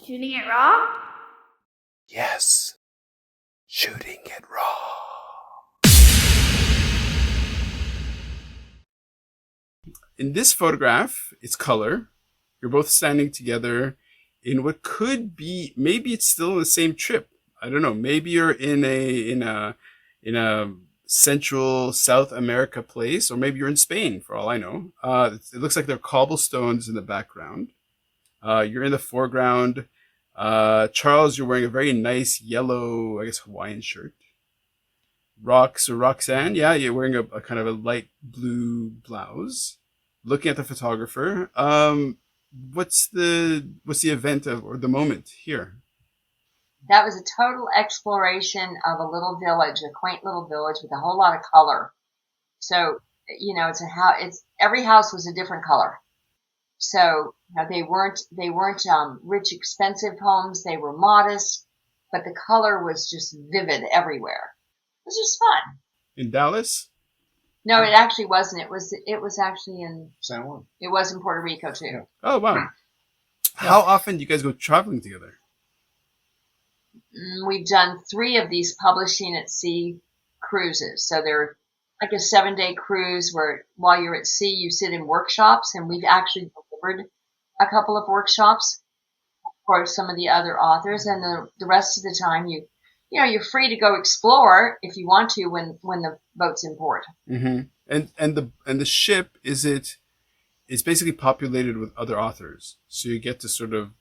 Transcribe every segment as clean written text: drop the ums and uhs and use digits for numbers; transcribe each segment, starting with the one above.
Shooting it raw? Yes. Shooting it raw. In this photograph, it's color. You're both standing together in what could be, maybe it's still the same trip. I don't know. Maybe you're in a Central South America place, or maybe you're in Spain, for all I know. It looks like there are cobblestones in the background. You're in the foreground. Charles, you're wearing a very nice yellow, I guess, Hawaiian shirt. Roxanne, yeah, you're wearing a kind of a light blue blouse. Looking at the photographer, what's the event or the moment here? That was a total exploration of a little village, a quaint little village with a whole lot of color. So, it's every house was a different color. So, they weren't rich, expensive homes. They were modest, but the color was just vivid everywhere. It was just fun. In Dallas? No, it actually wasn't. It was actually in San Juan. It was in Puerto Rico too. Yeah. Oh, wow. How often do you guys go traveling together? We've done 3 of these publishing at sea cruises. So they're like a 7-day cruise where while you're at sea, you sit in workshops, and we've actually delivered a couple of workshops for some of the other authors. And the rest of the time you're free to go explore if you want to when the boat's in port. Mm-hmm. And the ship, it's basically populated with other authors, so you get to sort of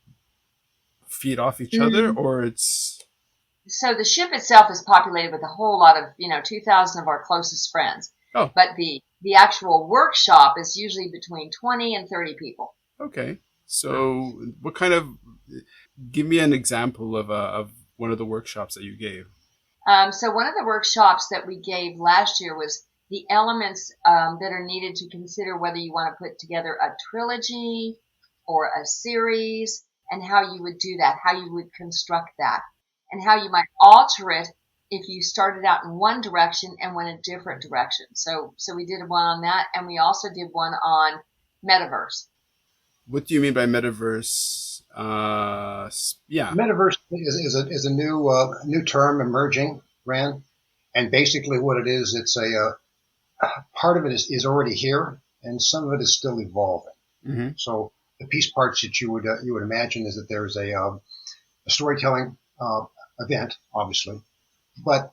feed off each other, or it's... So the ship itself is populated with a whole lot of 2,000 of our closest friends. Oh. But the actual workshop is usually between 20 and 30 people. Okay. So what kind of... Give me an example of one of the workshops that you gave. So one of the workshops that we gave last year was the elements that are needed to consider whether you want to put together a trilogy or a series, and how you would do that, how you would construct that, and how you might alter it if you started out in one direction and went a different direction. So we did one on that, and we also did one on metaverse. What do you mean by metaverse? Yeah. Metaverse is a new term emerging, Rand, and basically what it is, it's a part of it is already here, and some of it is still evolving. Mm-hmm. So the piece parts that you would imagine is that there's a storytelling event, obviously, but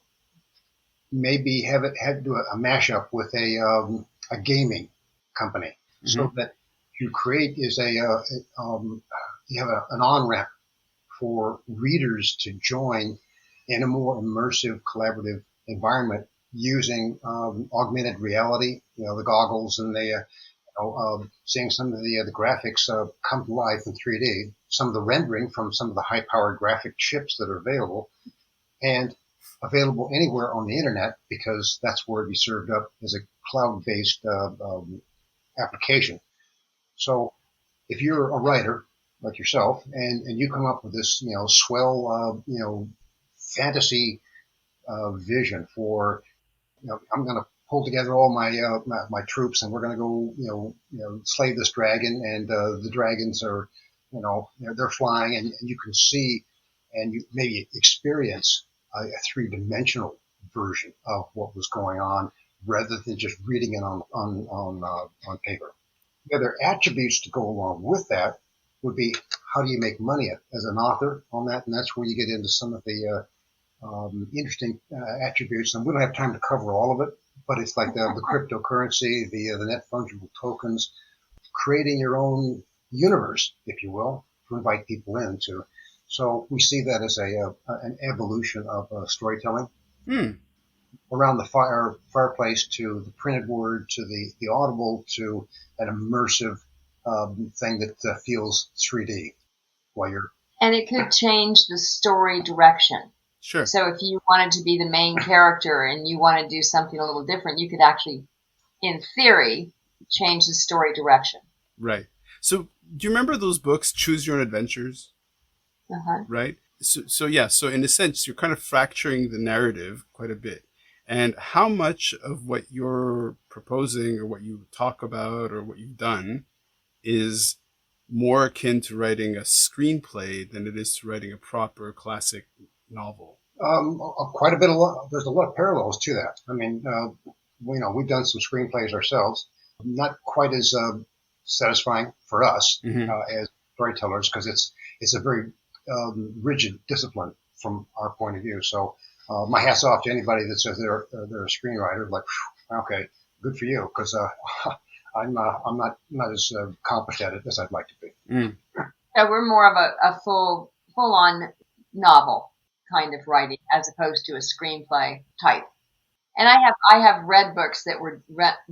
maybe have do a mashup with a gaming company, mm-hmm. so that you create is you have an on-ramp for readers to join in a more immersive, collaborative environment using augmented reality, the goggles, and seeing some of the graphics come to life in 3D, some of the rendering from some of the high-powered graphic chips that are available, and available anywhere on the internet, because that's where it be served up as a cloud-based application. So if you're a writer like yourself, and you come up with this, swell, fantasy vision for, I'm going to pull together all my troops, and we're going to go, slay this dragon, and the dragons are, they're flying, and you can see, and you maybe experience a 3-dimensional version of what was going on, rather than just reading it on paper. The other attributes to go along with that would be, how do you make money as an author on that? And that's where you get into some of the interesting attributes. And we don't have time to cover all of it, but it's like the cryptocurrency, the net fungible tokens, creating your own universe, if you will, to invite people into. So we see that as an evolution of storytelling. Around the fireplace, to the printed word, to the audible, to an immersive thing that feels 3D while you're... And it could change the story direction. Sure. So if you wanted to be the main character and you want to do something a little different, you could actually, in theory, change the story direction. Right. So do you remember those books, Choose Your Own Adventures? Uh-huh. Right? So in a sense, you're kind of fracturing the narrative quite a bit. And how much of what you're proposing, or what you talk about, or what you've done is more akin to writing a screenplay than it is to writing a proper classic novel? Quite a bit. There's a lot of parallels to that. I mean, we've done some screenplays ourselves. Not quite as satisfying for us as storytellers, because it's a very rigid discipline from our point of view. So my hat's off to anybody that says they're a screenwriter. Like, okay, good for you, because I'm not as accomplished at it as I'd like to be. So we're more of a full on novel kind of writing as opposed to a screenplay type. And I have read books that were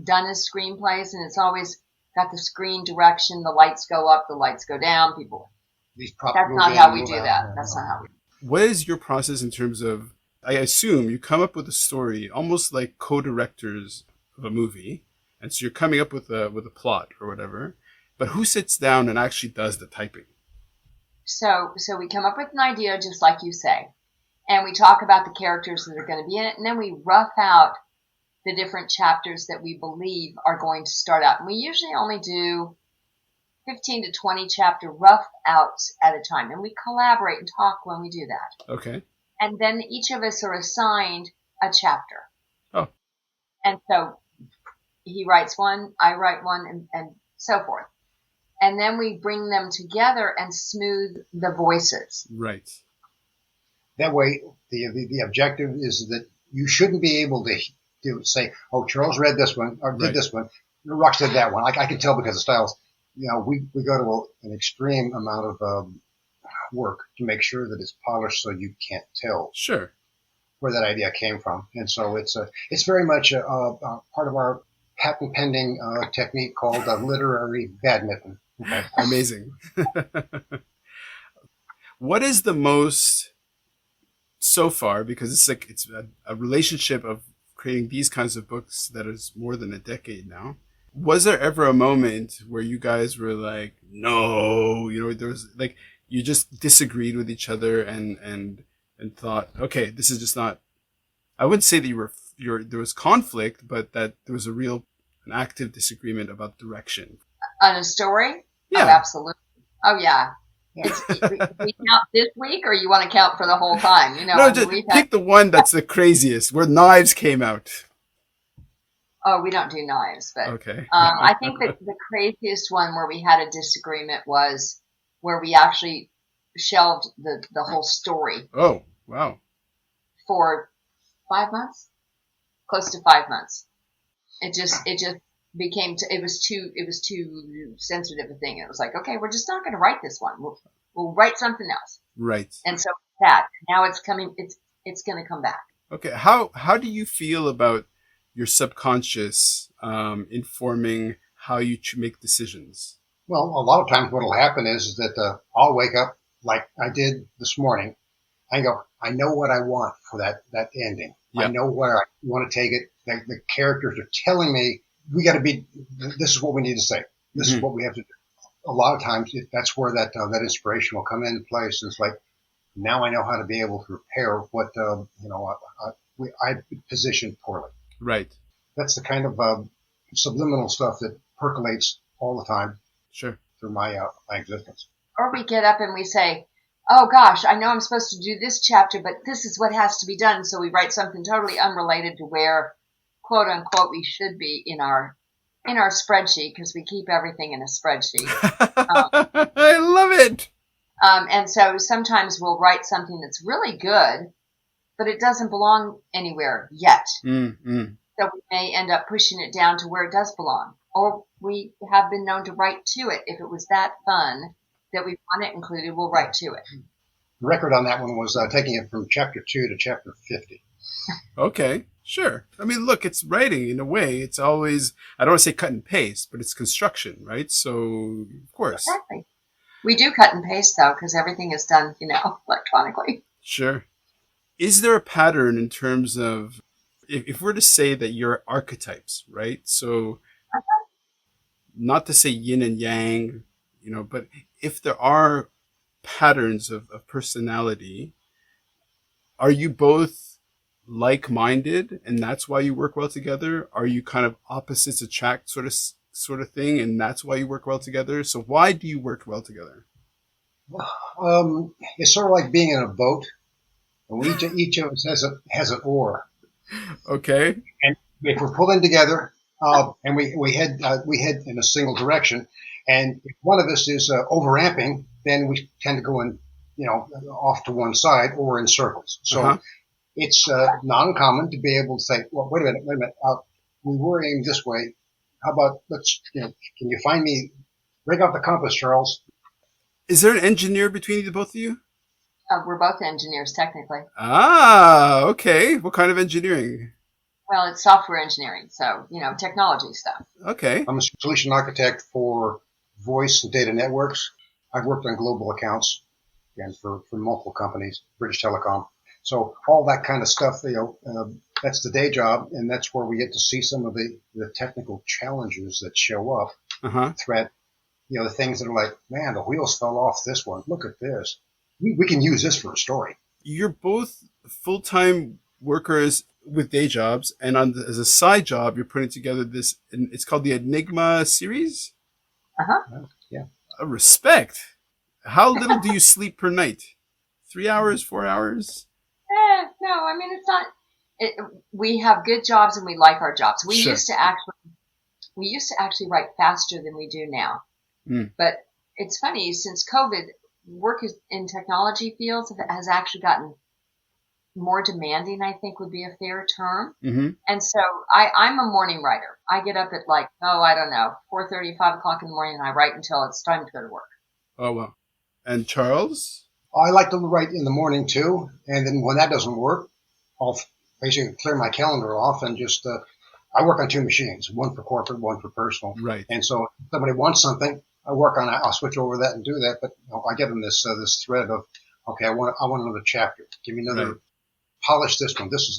done as screenplays, and it's always got the screen direction. The lights go up, the lights go down. That's not how we do that. That's not how we. What is your process in terms of? I assume you come up with a story almost like co-directors of a movie, and so you're coming up with a plot or whatever. But who sits down and actually does the typing? So we come up with an idea, just like you say. And we talk about the characters that are going to be in it, and then we rough out the different chapters that we believe are going to start out. And we usually only do 15 to 20 chapter rough outs at a time, and we collaborate and talk when we do that. Okay. And then each of us are assigned a chapter. Oh. And so he writes one, I write one, and so forth. And then we bring them together and smooth the voices. Right. That way, the objective is that you shouldn't be able to say, "Oh, Charles read this one or did this one, Rox did that one." I can tell because the styles. We go to an extreme amount of work to make sure that it's polished so you can't tell where that idea came from. And so it's very much a part of our patent pending technique called literary badminton. Okay. Amazing. What is the most so far, because it's a relationship of creating these kinds of books that is more than a decade now. Was there ever a moment where you guys were like, no, there was like, you just disagreed with each other and thought, okay, this is just not, I wouldn't say that there was conflict, but that there was an active disagreement about direction. On a story? Yeah. Oh, absolutely. Oh, yeah. We count this week, or you want to count for the whole time? No, just pick the one that's the craziest, where knives came out. Oh, we don't do knives, but okay. I think that the craziest one where we had a disagreement was where we actually shelved the whole story. Oh, wow. For 5 months, close to 5 months. It just became it was too sensitive a thing. It was like, okay, we're just not going to write this one. We'll write something else. Right. And so that now it's coming. It's going to come back. Okay. How do you feel about your subconscious informing how you make decisions? Well, a lot of times what will happen is that I'll wake up like I did this morning. I go, I know what I want for that ending. Yep. I know where I want to take it. The characters are telling me this is what we need to say. This is what we have to do. A lot of times that's where that inspiration will come into place. It's like, now I know how to be able to repair what, I positioned poorly. Right. That's the kind of subliminal stuff that percolates all the time. Sure. Through my existence. Or we get up and we say, oh gosh, I know I'm supposed to do this chapter, but this is what has to be done. So we write something totally unrelated to where, quote unquote, we should be in our spreadsheet, because we keep everything in a spreadsheet. I love it. And so sometimes we'll write something that's really good, but it doesn't belong anywhere yet. Mm-hmm. So we may end up pushing it down to where it does belong. Or we have been known to write to it. If it was that fun that we want it included, we'll write to it. The record on that one was taking it from chapter 2 to chapter 50. Okay, sure. I mean, look, it's writing in a way. It's always, I don't want to say cut and paste, but it's construction, right? So, of course. Exactly. We do cut and paste, though, because everything is done, electronically. Sure. Is there a pattern in terms of, if we're to say that you're archetypes, right? So, not to say yin and yang, but if there are patterns of personality, are you both like-minded and that's why you work well together? Are you kind of opposites attract sort of sort of thing, and that's why you work well together. So why do you work well together? It's sort of like being in a boat. And each of us has an oar. Okay. And if we're pulling together, and we head in a single direction, and if one of us is overamping, then we tend to go in, off to one side or in circles. So it's not uncommon to be able to say, well, wait a minute, we were aiming this way. How about can you find me, break out the compass, Charles? Is there an engineer between the both of you? We're both engineers, technically. Ah, okay. What kind of engineering? Well, it's software engineering, so, technology stuff. Okay. I'm a solution architect for voice and data networks. I've worked on global accounts, again, for multiple companies, British Telecom. So all that kind of stuff, that's the day job, and that's where we get to see some of the technical challenges that show up, threat, the things that are like, man, the wheels fell off this one. Look at this. We can use this for a story. You're both full-time workers with day jobs, and as a side job, you're putting together this, and it's called the Enigma Series? Yeah. Respect. How little do you sleep per night? 3 hours, 4 hours? No, I mean, it's not. We have good jobs and we like our jobs. We used to actually write faster than we do now. But it's funny, since COVID, work in technology fields has actually gotten more demanding, I think would be a fair term. And so I'm a morning writer. I get up at 4:30, 5 o'clock in the morning, and I write until it's time to go to work. Oh, wow. And Charles? I like to write in the morning too. And then when that doesn't work, I'll basically clear my calendar off and just, I work on two machines, one for corporate, one for personal. Right. And so if somebody wants something, I work on it. I'll switch over that and do that. But I give them this thread of, okay, I want another chapter. Give me another, polish this one. This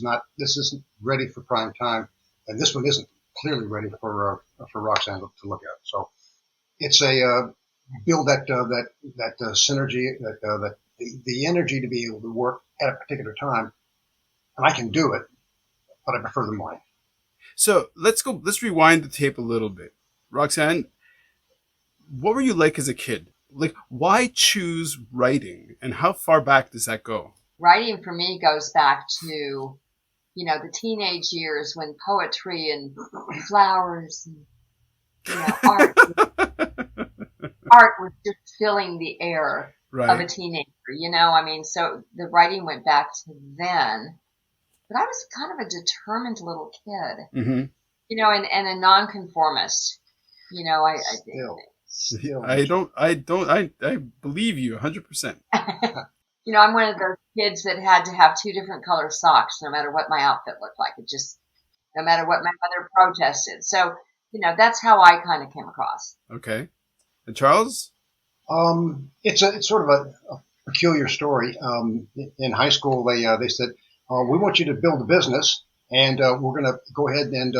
isn't ready for prime time. And this one isn't clearly ready for Roxanne to look at. So it's build that synergy, the energy to be able to work at a particular time. And I can do it, but I prefer the morning. So let's rewind the tape a little bit. Roxanne, what were you like as a kid? Like, why choose writing, and how far back does that go? Writing for me goes back to, the teenage years when poetry and flowers and, art was just filling the air of a teenager, so the writing went back to then. But I was kind of a determined little kid, and a nonconformist. I believe you 100%. I'm one of those kids that had to have two different color socks no matter what my outfit looked like. It just, no matter what my mother protested. So, that's how I kind of came across. Okay. And Charles? It's sort of a peculiar story. In high school, they said, we want you to build a business, and we're going to go ahead and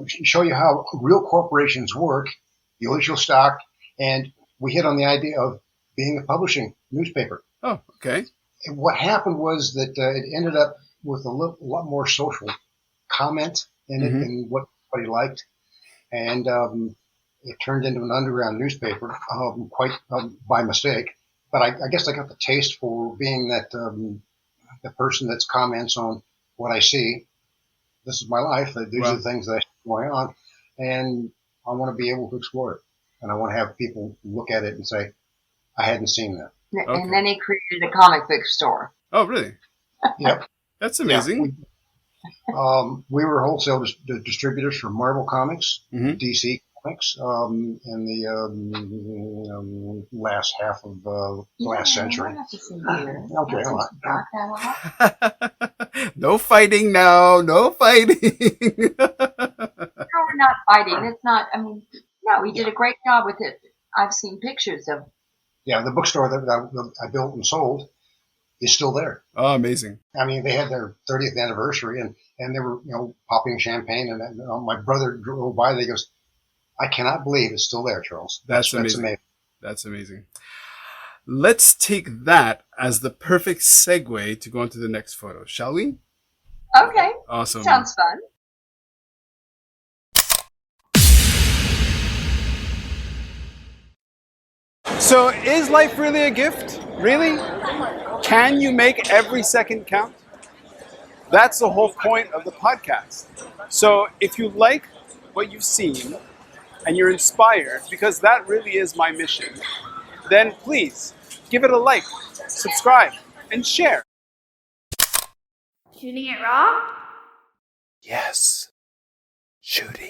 show you how real corporations work. You'll issue stock, and we hit on the idea of being a publishing newspaper. Oh, okay. And what happened was that it ended up with a lot more social comment in it than what he liked, and it turned into an underground newspaper quite by mistake. But I guess I got the taste for being that the person that comments on what I see. This is my life. These are the things that I see going on, and I want to be able to explore it. And I want to have people look at it and say, I hadn't seen that. Okay. And then he created a comic book store. Oh, really? Yep. That's amazing. Yeah, we were wholesale distributors for Marvel Comics, DC Comics, in the last half of the last century. Okay, No fighting now. No fighting. No, we're not fighting. It's not, no, we did a great job with it. I've seen pictures of. Yeah, the bookstore that I built and sold is still there. Oh, amazing. They had their 30th anniversary and they were, popping champagne and my brother drove by and he goes, I cannot believe it's still there, Charles. That's amazing. That's amazing. Let's take that as the perfect segue to go on to the next photo, shall we? Okay. Awesome. Sounds fun. So is life really a gift? Really? Can you make every second count? That's the whole point of the podcast. So if you like what you've seen and you're inspired, because that really is my mission, then please give it a like, subscribe, and share. Shooting it raw? Yes. Shooting.